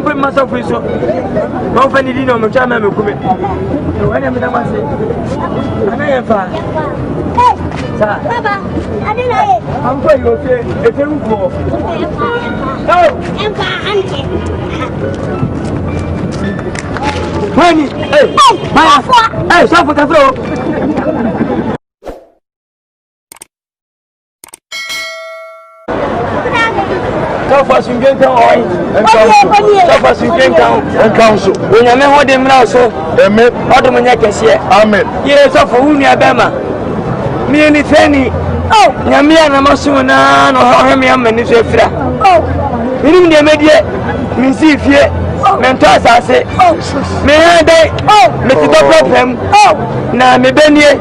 put myself with so. Don't find it in my child. When I'm the master, I am far. Papa, I don't know. I'm going to say, if you go. Honey, hey, stop with the floor. Tough you can come Tough you can come and counsel. When you know what them now, so they met Ottomanakis here. Amen. Yes, of whom you are Bama. Me and it's any. Oh, Yamian, I'm also an Hamiam and it's a fra. Oh, we didn't get media. Me see if ye mentors I say, oh, may I die? Oh, Mr. Problem. Oh, now me Benny.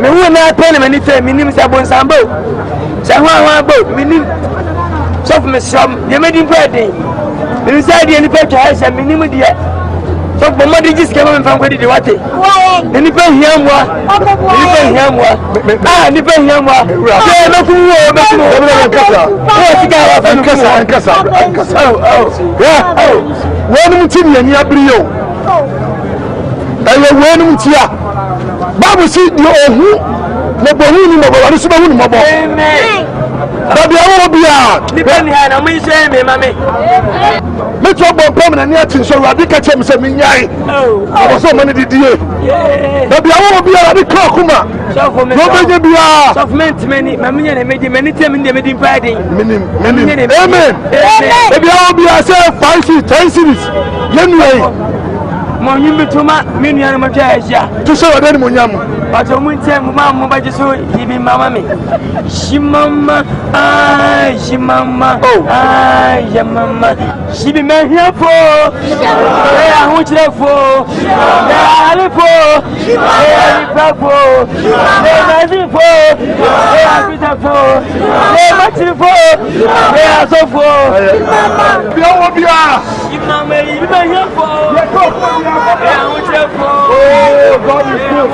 Me who not pay them anything. Me name is Abon Sambo. Samuel boat, me name. So for me, some, you made him ready. Inside the picture, I said, minimum dear. So for money just came on from where did you want it? Any pay him what? Any him what? Ah, any pay him what? Yeah, no fool, one team and Yabrio. And one tia. Babu see you who? No, but Amen. Baby, I will be out. Depending on me, say, mammy. Let's talk about permanent yet, so I did catch him, say, oh, I was so many did you. Baby, I will be out of the Kokuma. So for me, nobody be out of many, mammy, and made many time in the meeting party. Amen. Baby, I will be ourselves 5 feet, 10 cities. Anyway. Money to my minion, my to show them Munyam. But I won't tell Mamma, but just so he be mamma. She mamma, she mamma, yeah, mamma. She be my here for. I want you for. I oh, God is good.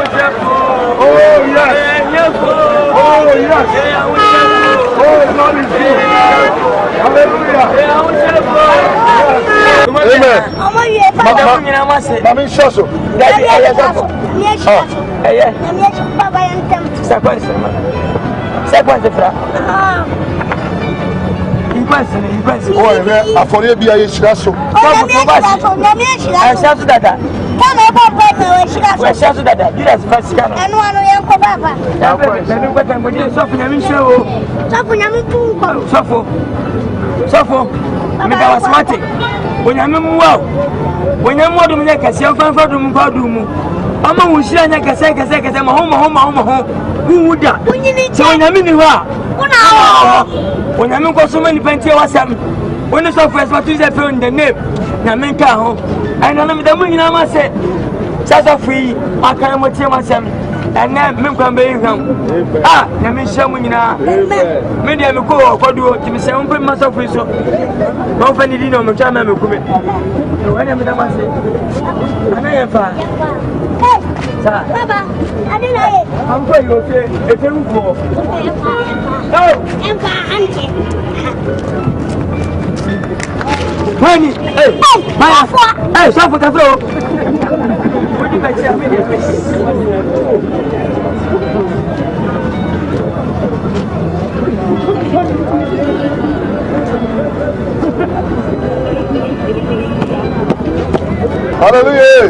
Oh, yes. Oh, yes. Oh, God is good. Hallelujah. Amen. Shoso. Daddy, when I'm well, when I'm more than a self and for them, I'm a wish I can say, I'm home. Who would that? When you need to, when I'm in the when I'm got so many plenty of some. When the software is what is a phone, the name, Namenka home. And I'm the money I must say, Sasa free, I can't watch myself. And then Mimkan Bayham. Ah, Namisha Munina. Maybe I'm a co for do to be 7 myself with so. Don't find it in my channel. When I'm the master, and I am far. Papa, I don't know. I'm going to say, if you go. Honey, hey, stop with the floor. What did I say? Hallelujah.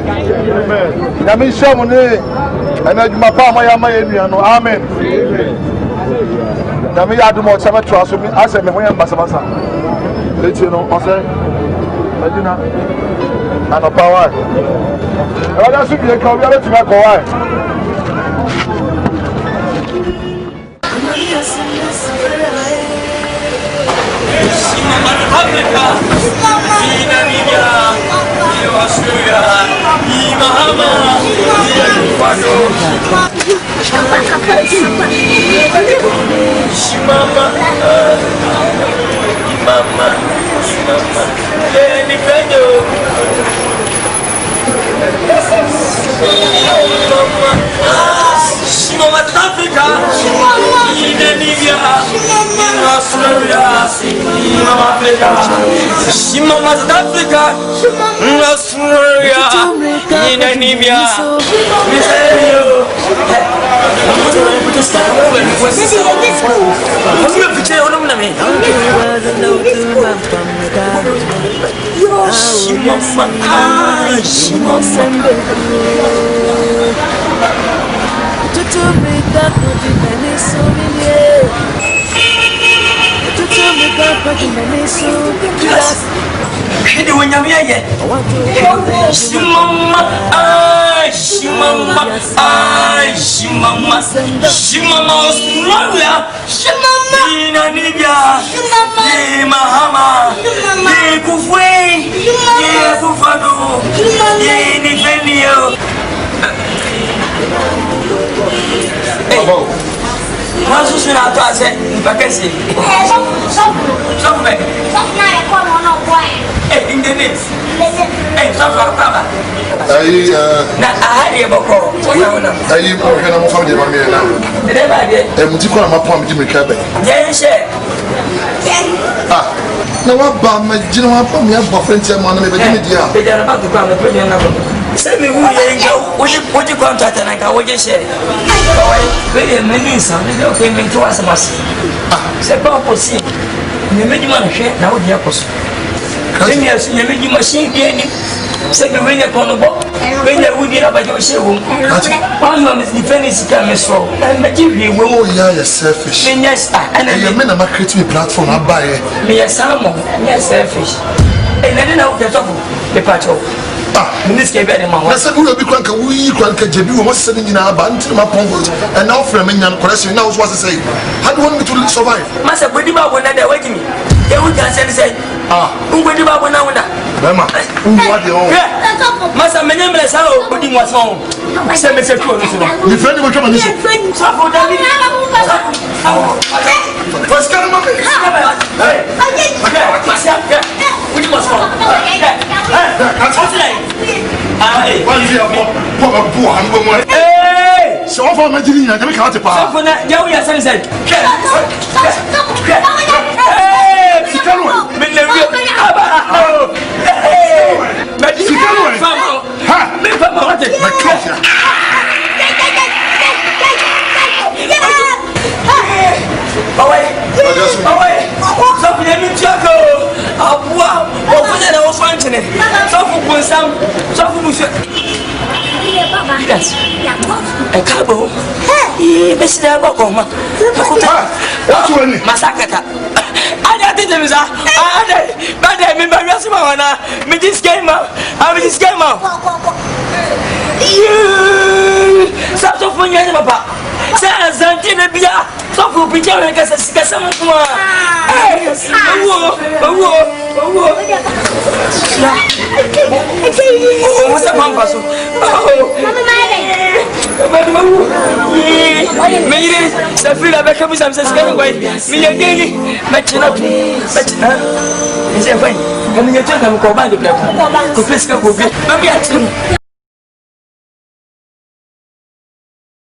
Amen. Nami shamune and my papa no amen. Nami adu mo chama twa so mi ase me ho yamba sabasa. Leti no o say Medina and power. E wada su bi ka obi ala tuma ko wa. Shimama Africa, Indonesia, Australia, Shimama Africa, Shimama Africa, Australia, Indonesia. Ini wenyamia ye. Shimama, Shimama Australia, Shimama Indonesia, Mahama, Kufwe, Kufado, Nifenio. Masu suna to ase bakasi. Stop me. Stop na e kwa mono boy. Indonesia. Stop baba. Na ahari boko. Ayi ko kana mo family ma me na. De ba de. Muti ko na mapo am di me ka be. Je she. Na wa ba ma jina wa pa me abo friend e ma na me be di dia. Be dia na ba to kwa me pe na ba. Se me wu ye nga woji contract na ka woji share. We me ni sa me de okay me to asabasi. C'est pas possible. Ne me dis pas que na woji akoso. Emi asu ne me di machine bien ni. Se me we ne kono bo. We ne wudi na ba jo she wo. One man is defending sika me so. Me di we wo ya selfish. Me yes and me na create a platform abaye. Me yes samo. Me selfish. Na na wo to the patcho. Minister be ma wa se wo bi kwanka wo yi kwanka jebi wo se ni nyina ba ntiri ma pongo and now from me nyan correction now so say how do you want me to survive masa bodi ba bona da wajimi e wo kan say ngodi ba bona wona bema ngwa de o masa menye mele sa o bodi mo so se me se ko no so ni friend mo chama ni so safo da ni what's going on hey we must go hey what is your hey so for my jini na me ka te pa so for na ya we say hey sikalo me le wi aba hey me sikalo ha me pa ma wate me kofia away so for me tiako abua o fanya na o fantene so for bonsam so for musu yes e kabo be sida ba ko ma what you masakata ada tete misa ada bade me ba wiase ma wana me this game I'm this game sa to for nyanya papa sa zantine bia so for picture na kasa sikasa mo kuma what's up pampa so me sa fila ba kamu sam sa sikana kwai me yengeni machina ese kwai kamu nyeto na mko bandi kwa ko pesa ko bi